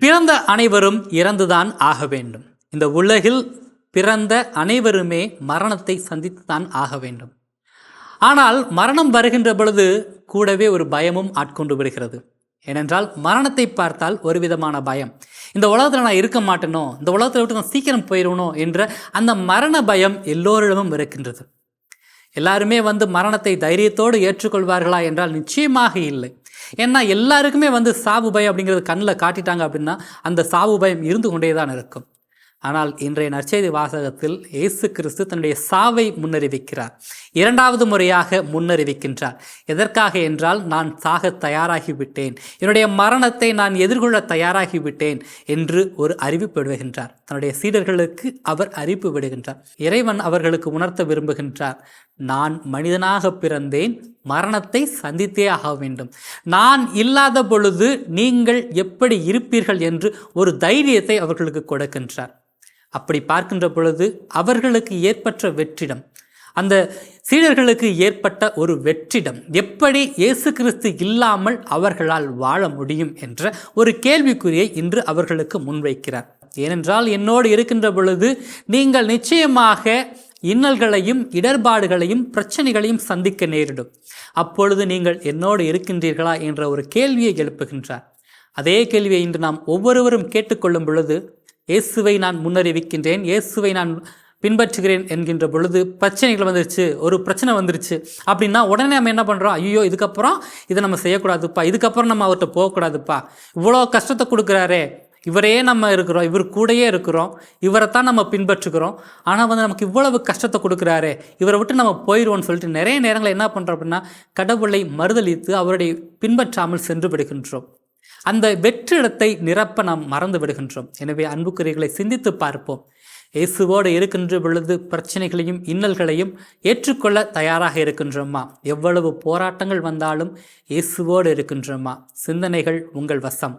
பிறந்த அனைவரும் இறந்துதான் ஆக வேண்டும். இந்த உலகில் பிறந்த அனைவருமே மரணத்தை சந்தித்துதான் ஆக வேண்டும். ஆனால் மரணம் வருகின்ற பொழுது கூடவே ஒரு பயமும் ஆட்கொண்டு விடுகிறது. ஏனென்றால் மரணத்தை பார்த்தால் ஒரு விதமான பயம். இந்த உலகத்தில் நான் இருக்க மாட்டேனோ, இந்த உலகத்தை விட்டு நான் சீக்கிரம் போயிடணும் என்ற அந்த மரண பயம் எல்லோரிடமும் இருக்கின்றது. எல்லாருமே மரணத்தை தைரியத்தோடு ஏற்றுக்கொள்வார்களா என்றால் நிச்சயமாக இல்லை. ஏன்னா எல்லாருக்குமே சாவு பயம் அப்படிங்கிறது கண்ணில் காட்டிட்டாங்க அப்படின்னா அந்த சாவு பயம் இருந்து கொண்டே தான் இருக்கும். ஆனால் இன்றைய நற்செய்தி வாசகத்தில் இயேசு கிறிஸ்து தன்னுடைய சாவை முன்னறிவிக்கிறார். இரண்டாவது முறையாக முன்னறிவிக்கின்றார். எதற்காக என்றால், நான் சாக தயாராகிவிட்டேன், என்னுடைய மரணத்தை நான் எதிர்கொள்ள தயாராகிவிட்டேன் என்று ஒரு அறிவிப்பு விடுகின்றார். தன்னுடைய சீடர்களுக்கு அவர் அறிவிப்பு விடுகின்றார். இறைவன் அவர்களுக்கு உணர்த்த விரும்புகின்றார், நான் மனிதனாக பிறந்தேன், மரணத்தை சந்தித்தே ஆக வேண்டும். நான் இல்லாத பொழுது நீங்கள் எப்படி இருப்பீர்கள் என்று ஒரு தைரியத்தை அவர்களுக்கு கொடுக்கின்றார். அப்படி பார்க்கின்ற பொழுது அவர்களுக்கு ஏற்பட்ட வெற்றிடம், அந்த சீடர்களுக்கு ஏற்பட்ட ஒரு வெற்றிடம், எப்படி இயேசு கிறிஸ்து இல்லாமல் அவர்களால் வாழ முடியும் என்ற ஒரு கேள்விக்குறியை இன்று அவர்களுக்கு முன்வைக்கிறார். ஏனென்றால் என்னோடு இருக்கின்ற பொழுது நீங்கள் நிச்சயமாக இன்னல்களையும் இடர்பாடுகளையும் பிரச்சனைகளையும் சந்திக்க நேரிடும். அப்பொழுது நீங்கள் என்னோடு இருக்கின்றீர்களா என்ற ஒரு கேள்வியை எழுப்புகின்றார். அதே கேள்வியை இன்று நாம் ஒவ்வொருவரும் கேட்டுக்கொள்ளும் பொழுது, இயேசுவை நான் முன்னறிவிக்கின்றேன், இயேசுவை நான் பின்பற்றுகிறேன் என்கின்ற பொழுது பிரச்சனைகள் வந்துருச்சு, ஒரு பிரச்சனை வந்துருச்சு அப்படின்னா உடனே நம்ம என்ன பண்ணுறோம்? ஐயோ, இதுக்கப்புறம் இதை நம்ம செய்யக்கூடாதுப்பா, இதுக்கப்புறம் நம்ம அவர்கிட்ட போகக்கூடாதுப்பா, இவ்வளோ கஷ்டத்தை கொடுக்குறாரே, இவரே நம்ம இருக்கிறோம், இவர் கூடயே இருக்கிறோம், இவரைத்தான் நம்ம பின்பற்றுக்கிறோம், ஆனால் நமக்கு இவ்வளவு கஷ்டத்தை கொடுக்குறாரே, இவரை விட்டு நம்ம போயிடுவோம்னு சொல்லிட்டு நிறைய நேரங்களில் என்ன பண்ணுறோம் அப்படின்னா கடவுளை மறுதலித்து அவருடைய பின்பற்றாமல் சென்று விடுகின்றோம். அந்த வெற்றிடத்தை நிரப்ப நாம் மறந்து விடுகின்றோம். எனவே அன்புக்குரியவர்களை சிந்தித்து பார்ப்போம். இயேசுவோடு இருக்கின்ற பொழுது பிரச்சனைகளையும் இன்னல்களையும் ஏற்றுக்கொள்ள தயாராக இருக்கின்றோமா? எவ்வளவு போராட்டங்கள் வந்தாலும் இயேசுவோடு இருக்கின்றோமா? சிந்தனைகள் உங்கள் வசம்.